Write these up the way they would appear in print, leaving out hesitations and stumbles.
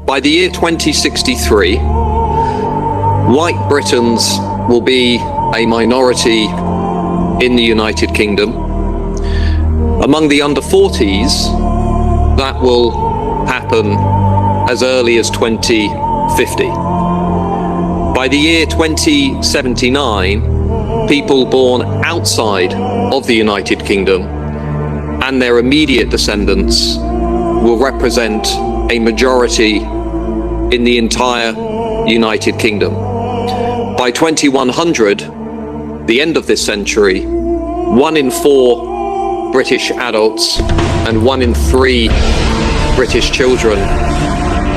By the year 2063, white Britons will be a minority in the United Kingdom. Among the under 40s, that will happen as early as 2050. By the year 2079, people born outside of the United Kingdom and their immediate descendants will represent a majority in the entire United Kingdom. By 2100, the end of this century, 1 in 4 British adults and 1 in 3 British children,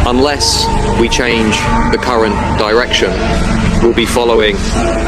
unless we change the current direction, will be following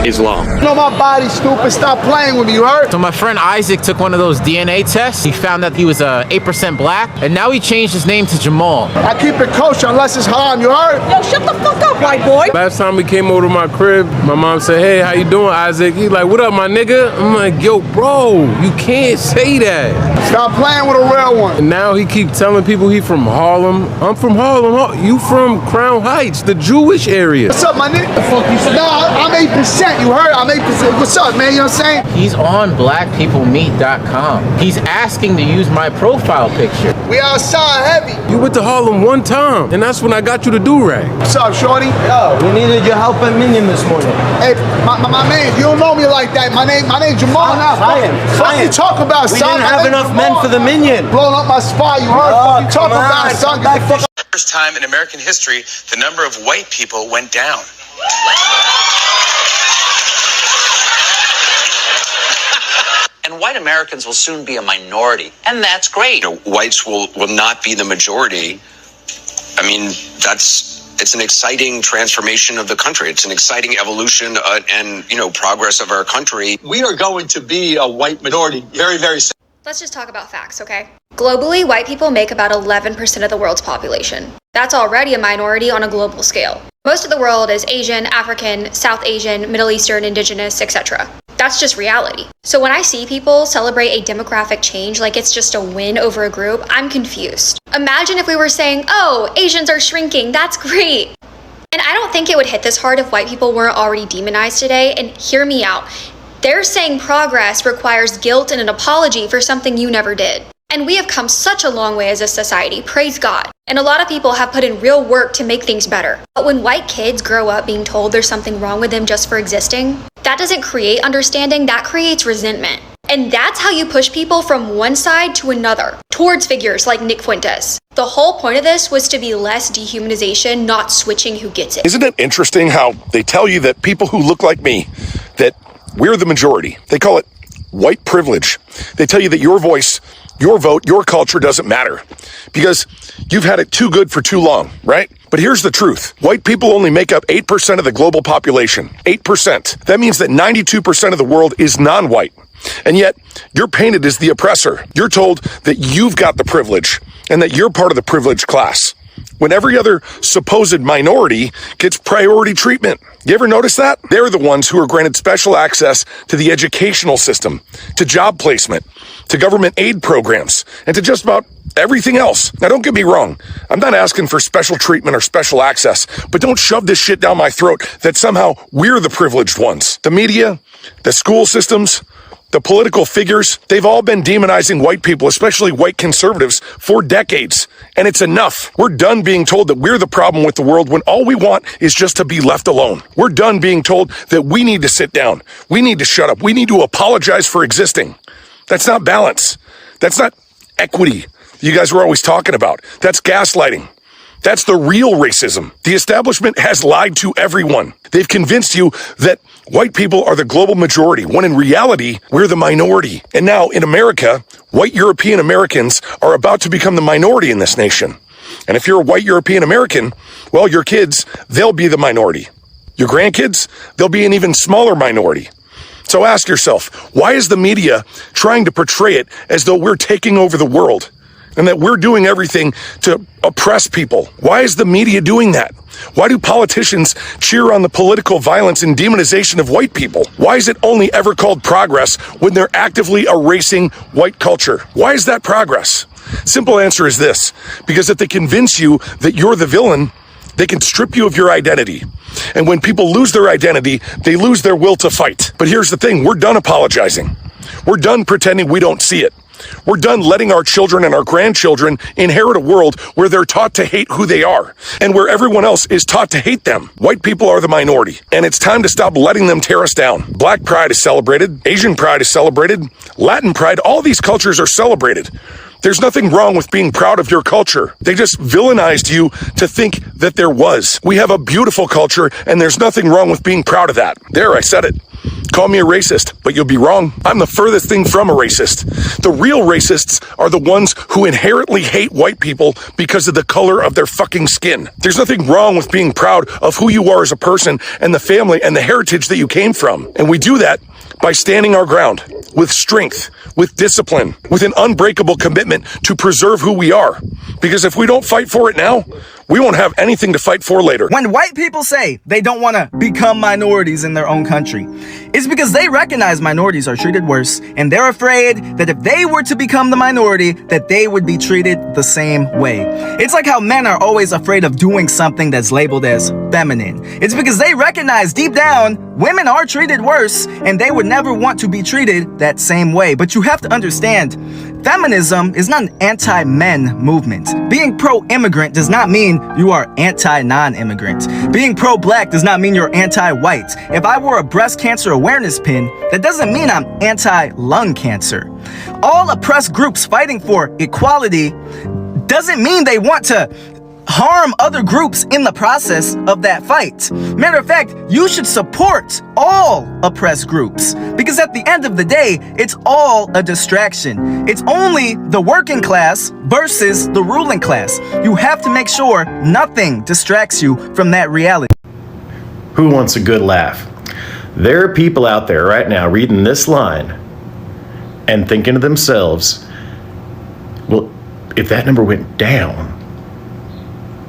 Islam. You know my body's stupid. Stop playing with me, you heard? So my friend Isaac took one of those DNA tests. He found that he was 8% black, and now he changed his name to Jamal. I keep it kosher unless it's haram, you heard? Yo, shut the fuck up, white boy. Last time we came over to my crib, my mom said, hey, how you doing, Isaac? He's like, what up, my nigga? I'm like, yo, bro, you can't say that. Stop playing with a real one. And now he keep telling people he from Harlem. I'm from Harlem. You from Crown Heights, the Jewish area. What's up, my nigga? The fuck you say? Nah, I'm 8%, you heard? I'm 8%. What's up, man? You know what I'm saying? He's on blackpeoplemeet.com. He's asking to use my profile picture. We outside heavy. You went to Harlem one time, and that's when I got you the do-rag. What's up, shorty? Yo, we needed your help at Minion this morning. Hey, my man, you don't know me like that. My name Jamal. What you talk about, We son? didn't have enough men for the Minion. Blowing up my spot, you heard? What you talking about, son? Get the fuck. First time in American history, the number of white people went down. And white Americans will soon be a minority, and that's great. You know, whites will not be the majority. I mean, it's an exciting transformation of the country. It's an exciting evolution and, progress of our country. We are going to be a white minority very, very soon. Let's just talk about facts, okay? Globally, white people make about 11% of the world's population. That's already a minority on a global scale. Most of the world is Asian, African, South Asian, Middle Eastern, Indigenous, etc. That's just reality. So when I see people celebrate a demographic change like it's just a win over a group, I'm confused. Imagine if we were saying, oh, Asians are shrinking, that's great. And I don't think it would hit this hard if white people weren't already demonized today, and hear me out. They're saying progress requires guilt and an apology for something you never did. And we have come such a long way as a society, praise God. And a lot of people have put in real work to make things better. But when white kids grow up being told there's something wrong with them just for existing, that doesn't create understanding, that creates resentment. And that's how you push people from one side to another, towards figures like Nick Fuentes. The whole point of this was to be less dehumanization, not switching who gets it. Isn't it interesting how they tell you that people who look like me, that we're the majority? They call it white privilege. They tell you that your voice, your vote, your culture doesn't matter because you've had it too good for too long, right? But here's the truth. White people only make up 8% of the global population. 8%. That means that 92% of the world is non-white. And yet, you're painted as the oppressor. You're told that you've got the privilege and that you're part of the privileged class, when every other supposed minority gets priority treatment. You ever notice that? They're the ones who are granted special access to the educational system, to job placement, to government aid programs, and to just about everything else. Now, don't get me wrong. I'm not asking for special treatment or special access, but don't shove this shit down my throat that somehow we're the privileged ones. The media, the school systems, the political figures, they've all been demonizing white people, especially white conservatives, for decades. And it's enough. We're done being told that we're the problem with the world when all we want is just to be left alone. We're done being told that we need to sit down. We need to shut up. We need to apologize for existing. That's not balance. That's not equity you guys were always talking about. That's gaslighting. That's the real racism. The establishment has lied to everyone. They've convinced you that white people are the global majority, when in reality, we're the minority. And now in America, white European Americans are about to become the minority in this nation. And if you're a white European American, well, your kids, they'll be the minority. Your grandkids, they'll be an even smaller minority. So ask yourself, why is the media trying to portray it as though we're taking over the world and that we're doing everything to oppress people? Why is the media doing that? Why do politicians cheer on the political violence and demonization of white people? Why is it only ever called progress when they're actively erasing white culture? Why is that progress? Simple answer is this, because if they convince you that you're the villain, they can strip you of your identity. And when people lose their identity, they lose their will to fight. But here's the thing, we're done apologizing. We're done pretending we don't see it. We're done letting our children and our grandchildren inherit a world where they're taught to hate who they are and where everyone else is taught to hate them. White people are the minority, and it's time to stop letting them tear us down. Black pride is celebrated. Asian pride is celebrated. Latin pride, all these cultures are celebrated. There's nothing wrong with being proud of your culture. They just villainized you to think that there was. We have a beautiful culture, and there's nothing wrong with being proud of that. There, I said it. Call me a racist, but you'll be wrong. I'm the furthest thing from a racist. The real racists are the ones who inherently hate white people because of the color of their fucking skin. There's nothing wrong with being proud of who you are as a person and the family and the heritage that you came from. And we do that by standing our ground with strength, with discipline, with an unbreakable commitment to preserve who we are. Because if we don't fight for it now, we won't have anything to fight for later. When white people say they don't want to become minorities in their own country, it's because they recognize minorities are treated worse, and they're afraid that if they were to become the minority, that they would be treated the same way. It's like how men are always afraid of doing something that's labeled as feminine. It's because they recognize deep down women are treated worse, and they would never want to be treated that same way. But you have to understand, feminism is not an anti-men movement. Being pro-immigrant does not mean you are anti-non-immigrant. Being pro-black does not mean you're anti-white. If I wore a breast cancer awareness pin, that doesn't mean I'm anti-lung cancer. All oppressed groups fighting for equality doesn't mean they want to harm other groups in the process of that fight. Matter of fact, you should support all oppressed groups, because at the end of the day, it's all a distraction. It's only the working class versus the ruling class. You have to make sure nothing distracts you from that reality. Who wants a good laugh? There are people out there right now reading this line and thinking to themselves, well, if that number went down,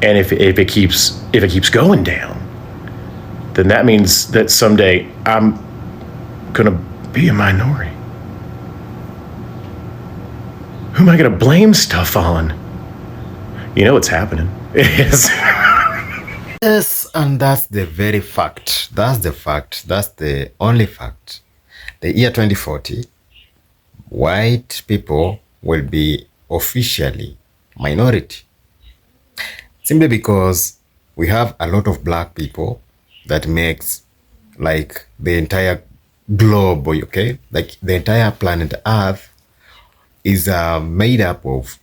and if it keeps going down, then that means that someday I'm gonna be a minority. Who am I gonna blame stuff on? You know what's happening. Yes, and that's the very fact. That's the fact. That's the only fact. The year 2040, white people will be officially minority. Simply because we have a lot of black people that makes like the entire globe, okay? Like the entire planet Earth is made up of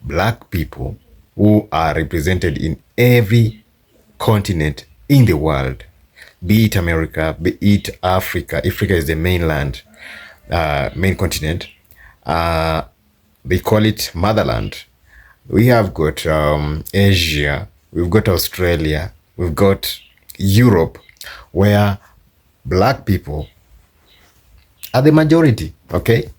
black people who are represented in every continent in the world, be it America, be it Africa. Africa is the mainland, main continent. They call it motherland. We have got Asia, we've got Australia, we've got Europe, where black people are the majority, okay?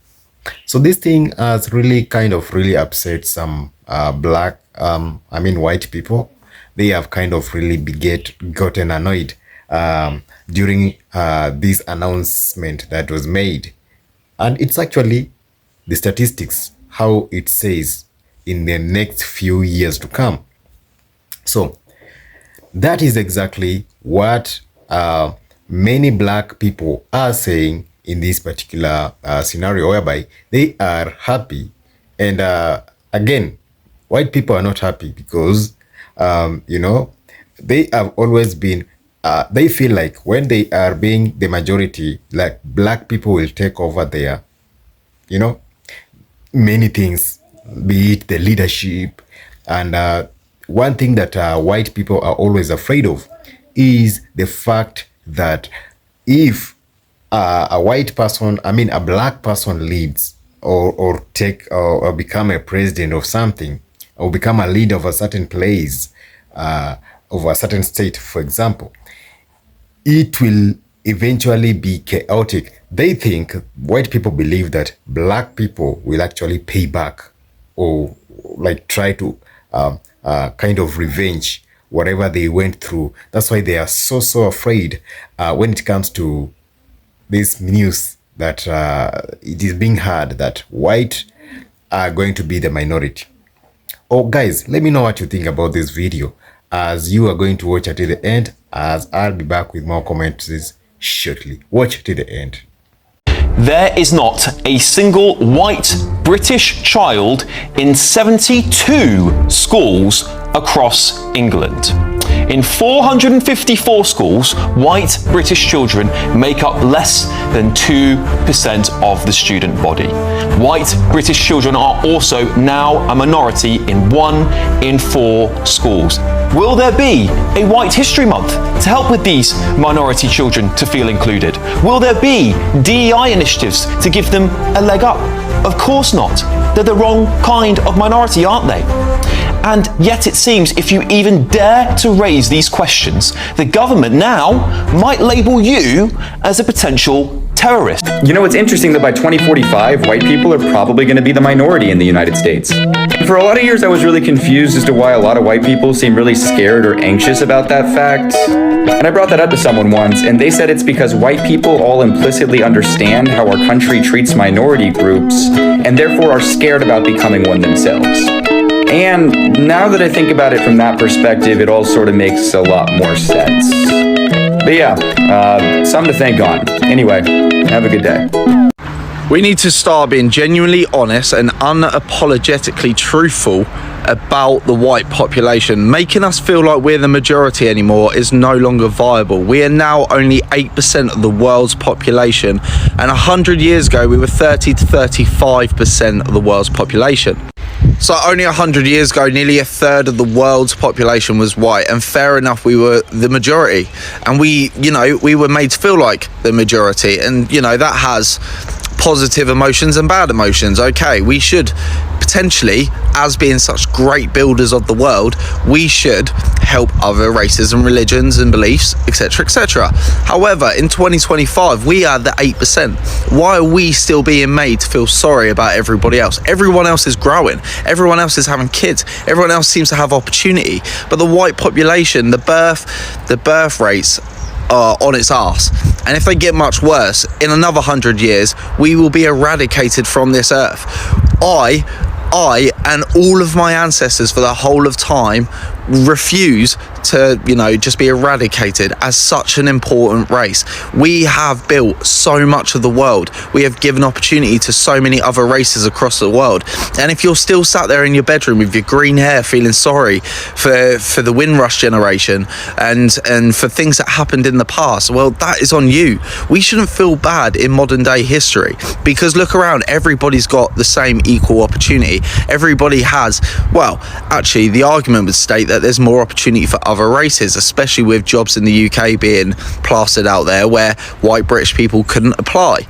So this thing has really kind of really upset some white people. They have kind of really gotten annoyed during this announcement that was made. And it's actually the statistics, how it says in the next few years to come. So that is exactly what many black people are saying in this particular scenario, whereby they are happy. And again, white people are not happy because, they have always been, they feel like when they are being the majority, like black people will take over their, many things, be it the leadership. And one thing that white people are always afraid of is the fact that if a white person, a black person leads or become a president of something, or become a leader of a certain place, of a certain state, for example, it will eventually be chaotic. They think, white people believe that black people will actually pay back or like try to kind of revenge whatever they went through. That's why they are so afraid when it comes to this news that it is being heard that white are going to be the minority. Oh, guys, let me know what you think about this video, as you are going to watch it till the end, as I'll be back with more comments shortly. Watch it till the end. There is not a single white British child in 72 schools across England. In 454 schools, white British children make up less than 2% of the student body. White British children are also now a minority in 1 in 4 schools. Will there be a White History Month to help with these minority children to feel included? Will there be DEI initiatives to give them a leg up? Of course not. They're the wrong kind of minority, aren't they? And yet it seems if you even dare to raise these questions, the government now might label you as a potential terrorist. You know, it's interesting that by 2045, white people are probably going to be the minority in the United States. For a lot of years, I was really confused as to why a lot of white people seem really scared or anxious about that fact. And I brought that up to someone once, and they said it's because white people all implicitly understand how our country treats minority groups, and therefore are scared about becoming one themselves. And now that I think about it from that perspective, it all sort of makes a lot more sense. But yeah, something to think on. Anyway, have a good day. We need to start being genuinely honest and unapologetically truthful about the white population. Making us feel like we're the majority anymore is no longer viable. We are now only 8% of the world's population, and 100 years ago we were 30 to 35% of the world's population. So only 100 years ago, nearly a third of the world's population was white, and fair enough, we were the majority, and we were made to feel like the majority, and that has positive emotions and bad emotions. Okay, we should potentially, as being such great builders of the world, we should help other races and religions and beliefs, etc., etc. However, in 2025, we are the 8%. Why are we still being made to feel sorry about everybody else? Everyone else is growing. Everyone else is having kids. Everyone else seems to have opportunity. But the white population, the birth rates are on its arse, and if they get much worse, in another 100 years we will be eradicated from this earth. I and all of my ancestors for the whole of time refuse to just be eradicated as such an important race. We have built so much of the world. We have given opportunity to so many other races across the world, and if you're still sat there in your bedroom with your green hair feeling sorry for the Windrush generation and for things that happened in the past, well, that is on you. We shouldn't feel bad in modern day history, because look around, everybody's got the same equal opportunity. Everybody has, well, actually the argument would state that there's more opportunity for other races, especially with jobs in the UK being plastered out there where white British people couldn't apply.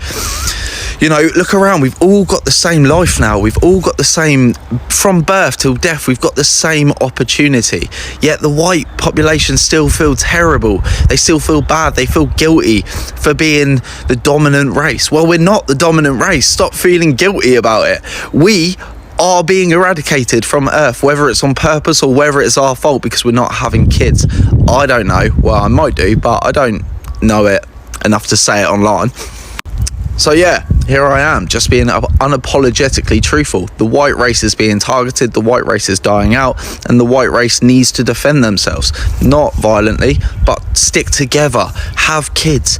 Look around, we've all got the same life now. We've all got the same, from birth till death, we've got the same opportunity. Yet the white population still feel terrible. They still feel bad. They feel guilty for being the dominant race. Well, we're not the dominant race. Stop feeling guilty about it. We are being eradicated from Earth, whether it's on purpose or whether it's our fault because we're not having kids. I don't know. Well, I might do, but I don't know it enough to say it online. So yeah, here I am, just being unapologetically truthful. The white race is being targeted, the white race is dying out, and the white race needs to defend themselves. Not violently, but stick together, have kids,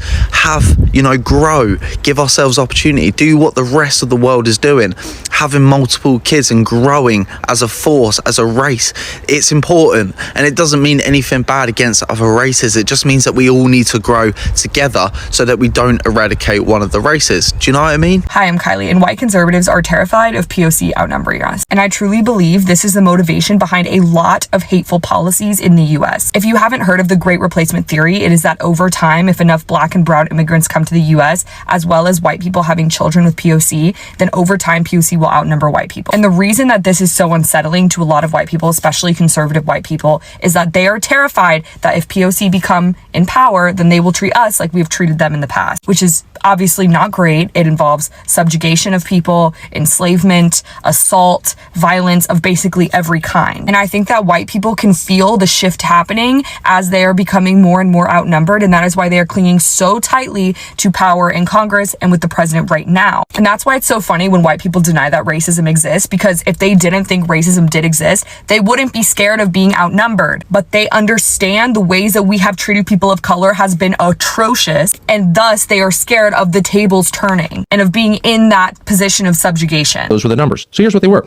grow, give ourselves opportunity, do what the rest of the world is doing, having multiple kids and growing as a force, as a race. It's important, and it doesn't mean anything bad against other races. It just means that we all need to grow together so that we don't eradicate one of the races. Do you know what I mean? Hi, I'm Kylie, and white conservatives are terrified of POC outnumbering us. And I truly believe this is the motivation behind a lot of hateful policies in the US. If you haven't heard of the Great Replacement Theory, it is that over time, if enough black and brown immigrants come to the US, as well as white people having children with POC, then over time, POC will outnumber white people. And the reason that this is so unsettling to a lot of white people, especially conservative white people, is that they are terrified that if POC become in power, then they will treat us like we've treated them in the past, which is obviously not great. It involves subjugation of people, enslavement, assault, violence of basically every kind. And I think that white people can feel the shift happening as they are becoming more and more outnumbered, and that is why they are clinging so tightly to power in Congress and with the president right now. And that's why it's so funny when white people deny that racism exists, because if they didn't think racism did exist, they wouldn't be scared of being outnumbered. But they understand the ways that we have treated people of color has been atrocious, and thus they are scared of the tables turning and of being in that position of subjugation. Those were the numbers. So here's what they were.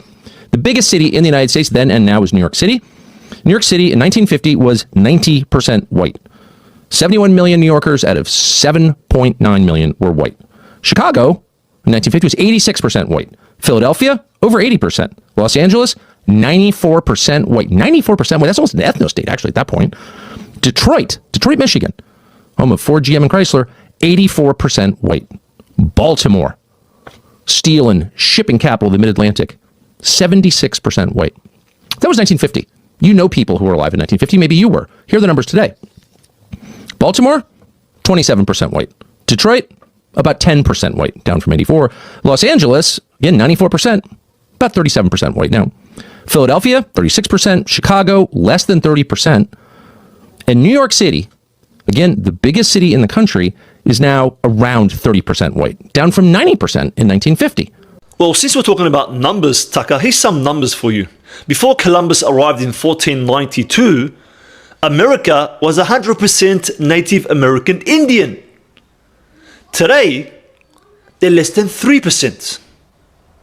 The biggest city in the United States then and now is New York City. New York City in 1950 was 90% white. 71 million New Yorkers out of 7.9 million were white. Chicago in 1950 was 86% white. Philadelphia, over 80%. Los Angeles, 94% white. 94% white. That's almost an ethno state, actually, at that point. Detroit, Michigan, home of Ford, GM, and Chrysler, 84% white. Baltimore, steel and shipping capital of the Mid-Atlantic, 76% white. That was 1950. You know people who were alive in 1950. Maybe you were. Here are the numbers today. Baltimore, 27% white. Detroit, about 10% white, down from 84. Los Angeles, again, 94%, about 37% white now. Philadelphia, 36%. Chicago, less than 30%. And New York City, again, the biggest city in the country, is now around 30% white, down from 90% in 1950. Well, since we're talking about numbers, Tucker, here's some numbers for you. Before Columbus arrived in 1492, America was 100% Native American Indian. Today, they're less than 3%.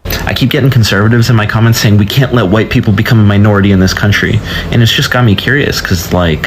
I keep getting conservatives in my comments saying we can't let white people become a minority in this country. And it's just got me curious because, like,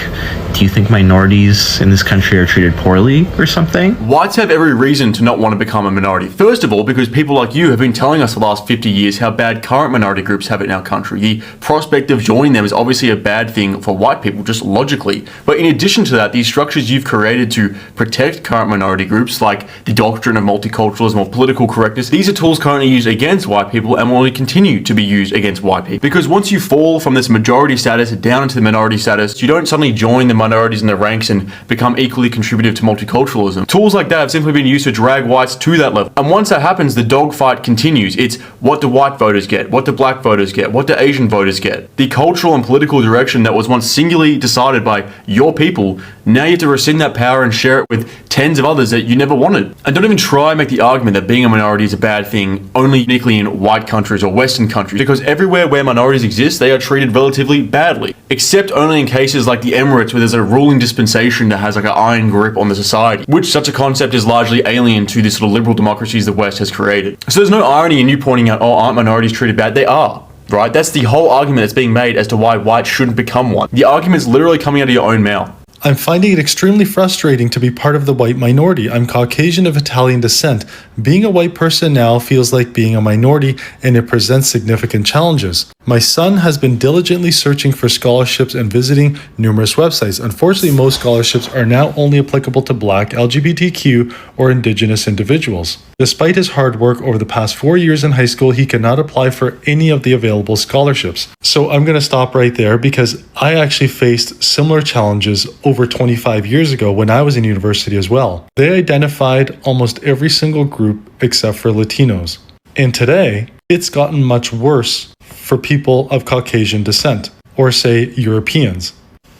do you think minorities in this country are treated poorly or something? Whites have every reason to not want to become a minority. First of all, because people like you have been telling us for the last 50 years how bad current minority groups have it in our country. The prospect of joining them is obviously a bad thing for white people, just logically. But in addition to that, these structures you've created to protect current minority groups, like the doctrine of multiculturalism or political correctness, these are tools currently used against white people and will only continue to be used against white people. Because once you fall from this majority status down into the minority status, you don't suddenly join the minorities in the ranks and become equally contributive to multiculturalism. Tools like that have simply been used to drag whites to that level. And once that happens, the dogfight continues. It's what do white voters get? What do black voters get? What do Asian voters get? The cultural and political direction that was once singularly decided by your people, now you have to rescind that power and share it with tens of others that you never wanted. And don't even try and make the argument that being a minority is a bad thing only uniquely in white countries or Western countries, because everywhere where minorities exist, they are treated relatively badly, except only in cases like the Emirates where there's a ruling dispensation that has like an iron grip on the society, which such a concept is largely alien to the sort of liberal democracies the West has created. So there's no irony in you pointing out, oh, aren't minorities treated bad? They are. Right? That's the whole argument that's being made as to why whites shouldn't become one. The argument's literally coming out of your own mouth. I'm finding it extremely frustrating to be part of the white minority. I'm Caucasian of Italian descent. Being a white person now feels like being a minority, and it presents significant challenges. My son has been diligently searching for scholarships and visiting numerous websites. Unfortunately, most scholarships are now only applicable to Black, LGBTQ, or Indigenous individuals. Despite his hard work over the past 4 years in high school, he cannot apply for any of the available scholarships. So I'm going to stop right there because I actually faced similar challenges over 25 years ago when I was in university as well. They identified almost every single group except for Latinos. And today, it's gotten much worse for people of Caucasian descent, or say Europeans.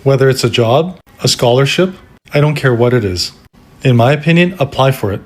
Whether it's a job, a scholarship, I don't care what it is. In my opinion, apply for it.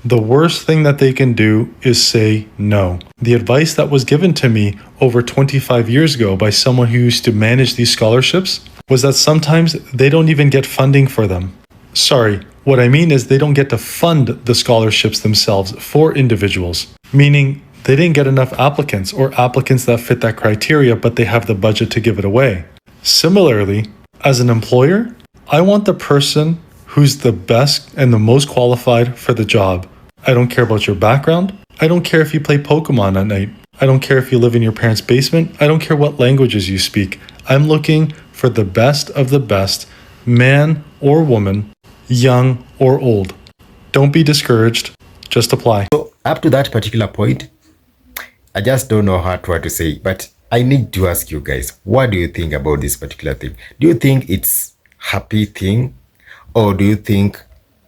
The worst thing that they can do is say no. The advice that was given to me over 25 years ago by someone who used to manage these scholarships was that sometimes they don't even get funding for them. Sorry, what I mean is they don't get to fund the scholarships themselves for individuals, meaning they didn't get enough applicants or applicants that fit that criteria, but they have the budget to give it away. Similarly, as an employer, I want the person who's the best and the most qualified for the job. I don't care about your background. I don't care if you play Pokemon at night. I don't care if you live in your parents' basement. I don't care what languages you speak. I'm looking for the best of the best, man or woman, young or old. Don't be discouraged. Just apply. So up to that particular point, I just don't know what to say, but I need to ask you guys, what do you think about this particular thing? Do you think it's happy thing? Or do you think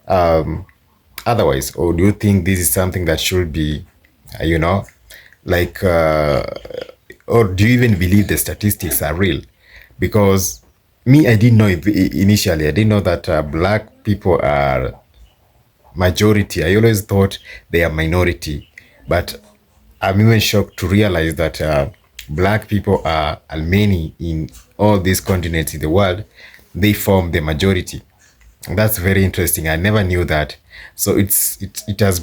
otherwise? Or do you think this is something that should be, or do you even believe the statistics are real? Because me, I didn't know initially. I didn't know that black people are majority. I always thought they are minority, but I'm even shocked to realize that black people are many in all these continents in the world. They form the majority. That's very interesting. I never knew that. So it has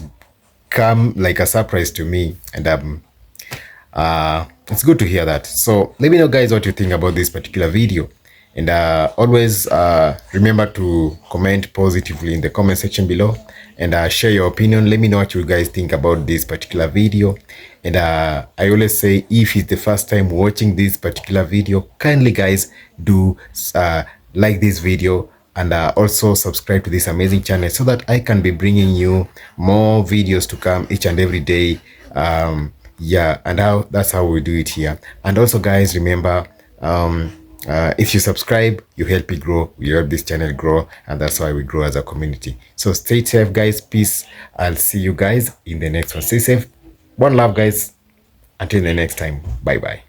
come like a surprise to me, and it's good to hear that. So let me know, guys, what you think about this particular video, and always remember to comment positively in the comment section below, and share your opinion. Let me know what you guys think about this particular video. And I always say, if it's the first time watching this particular video, kindly guys do like this video, and also subscribe to this amazing channel so that I can be bringing you more videos to come each and every day. Yeah, and that's how we do it here. And also, guys, remember, if you subscribe, you help it grow, you help this channel grow, and that's why we grow as a community. So stay safe, guys. Peace. I'll see you guys in the next one. Stay safe. One love, guys. Until the next time. Bye bye.